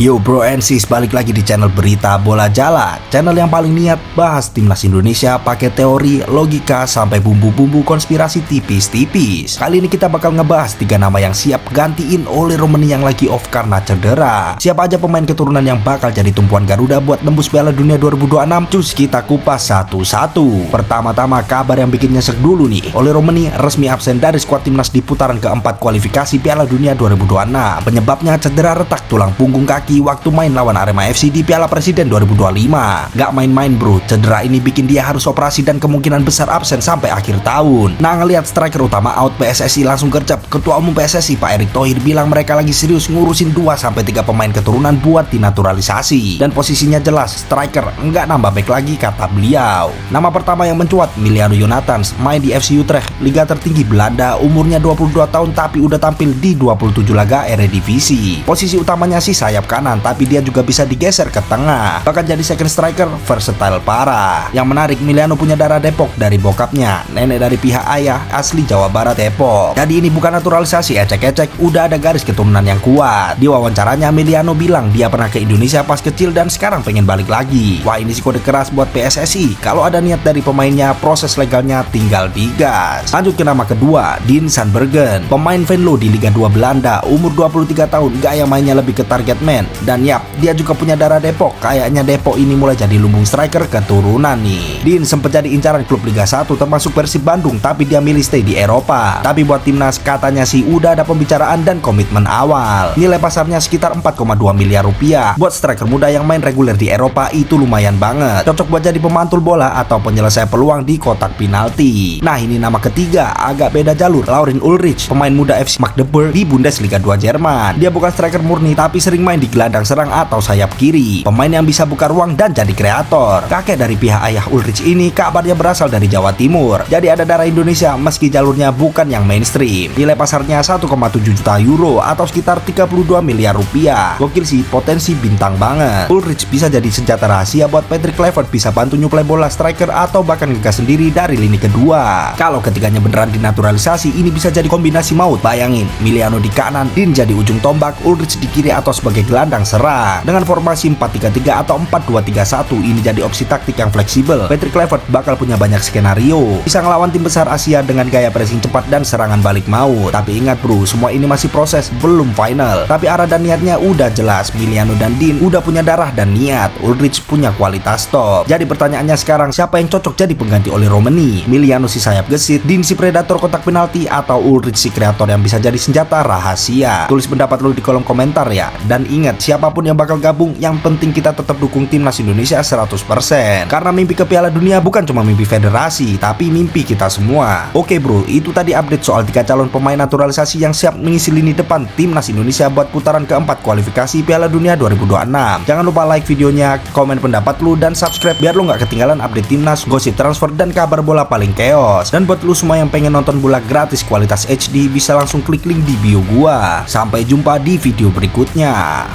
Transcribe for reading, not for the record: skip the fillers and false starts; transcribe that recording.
Yo bro and sis, balik lagi di channel Berita Bola Jala, channel yang paling niat bahas timnas Indonesia pakai teori, logika, sampai bumbu-bumbu konspirasi tipis-tipis. Kali ini kita bakal ngebahas 3 nama yang siap gantiin oleh Romani yang lagi off karena cedera. Siapa aja pemain keturunan yang bakal jadi tumpuan Garuda buat nembus Piala Dunia 2026? Cus kita kupas satu-satu. Pertama-tama kabar yang bikin nyesek dulu nih. Oleh Romani resmi absen dari skuad timnas di putaran keempat kualifikasi Piala Dunia 2026. Penyebabnya cedera retak tulang punggung kaki waktu main lawan Arema FC di Piala Presiden 2025. Gak main-main bro, cedera ini bikin dia harus operasi dan kemungkinan besar absen sampai akhir tahun. Nah, ngelihat striker utama out, PSSI langsung gercep. Ketua Umum PSSI Pak Erick Thohir bilang mereka lagi serius ngurusin 2-3 pemain keturunan buat dinaturalisasi. Dan posisinya jelas, striker nggak nambah back lagi kata beliau. Nama pertama yang mencuat, Emiliano Jonathans, main di FC Utrecht, liga tertinggi Belanda, umurnya 22 tahun tapi udah tampil di 27 laga Eredivisie. Posisi utamanya sih sayap kanan, tapi dia juga bisa digeser ke tengah, bahkan jadi second striker versatile parah. Yang menarik, Emiliano punya darah Depok dari bokapnya, nenek dari pihak ayah asli Jawa Barat Depok. Jadi ini bukan naturalisasi ecek-ecek, udah ada garis keturunan yang kuat. Di wawancaranya Emiliano bilang dia pernah ke Indonesia pas kecil dan sekarang pengen balik lagi. Wah, ini sih kode keras buat PSSI. Kalau ada niat dari pemainnya, proses legalnya tinggal digas. Lanjut ke nama kedua, Dean Sandbergen, pemain Venlo di Liga 2 Belanda, umur 23 tahun, gaya mainnya lebih ke target man. Dan yap, dia juga punya darah Depok. Kayaknya Depok ini mulai jadi lumbung striker keturunan nih. Dean sempat jadi incaran klub Liga 1 termasuk Persib Bandung, tapi dia milih stay di Eropa. Tapi buat timnas katanya sih udah ada pembicaraan dan komitmen awal. Nilai pasarnya sekitar 4,2 miliar rupiah. Buat striker muda yang main reguler di Eropa itu lumayan banget. Cocok buat jadi pemantul bola atau penyelesai peluang di kotak penalti. Nah, ini nama ketiga, agak beda jalur. Laurin Ulrich, pemain muda FC Magdeburg di Bundesliga 2 Jerman. Dia bukan striker murni tapi sering main di gelandang serang atau sayap kiri. Pemain yang bisa buka ruang dan jadi kreator. Kakek dari pihak ayah Ulrich ini kabarnya berasal dari Jawa Timur. Jadi ada darah Indonesia meski jalurnya bukan yang mainstream. Nilai pasarnya 1,7 juta euro atau sekitar 32 miliar rupiah. Gokil sih, potensi bintang banget. Ulrich bisa jadi senjata rahasia buat Patrick Kluivert, bisa bantu nyuplai bola striker atau bahkan ngegas sendiri dari lini kedua. Kalau ketiganya beneran dinaturalisasi, ini bisa jadi kombinasi maut. Bayangin, Emiliano di kanan, Dean jadi ujung tombak, Ulrich di kiri atau sebagai gelandang serang. Dengan formasi 4-3-3 atau 4-2-3-1, ini jadi opsi taktik yang fleksibel. Patrick Kluivert bakal punya banyak skenario. Bisa ngelawan tim besar Asia dengan gaya pressing cepat dan serangan balik maut. Tapi ingat bro, semua ini masih proses, belum final. Tapi arah dan niatnya udah jelas. Emiliano dan Dean udah punya darah dan niat. Ulrich punya kualitas top. Jadi pertanyaannya sekarang, siapa yang cocok jadi pengganti oleh Romani? Emiliano si sayap gesit, Dean si predator kotak penalti, atau Ulrich si kreator yang bisa jadi senjata rahasia? Tulis pendapat lu di kolom komentar ya. Dan ingat, siapapun yang bakal gabung, yang penting kita tetap dukung timnas Indonesia 100%. Karena mimpi ke Piala Dunia bukan cuma mimpi federasi, tapi mimpi kita semua. Oke bro, itu tadi update soal 3 calon pemain naturalisasi yang siap mengisi lini depan timnas Indonesia buat putaran keempat kualifikasi Piala Dunia 2026. Jangan lupa like videonya, komen pendapat lu, dan subscribe biar lu gak ketinggalan update timnas, gosip transfer, dan kabar bola paling chaos. Dan buat lu semua yang pengen nonton bola gratis kualitas HD, bisa langsung klik link di bio gua. Sampai jumpa di video berikutnya.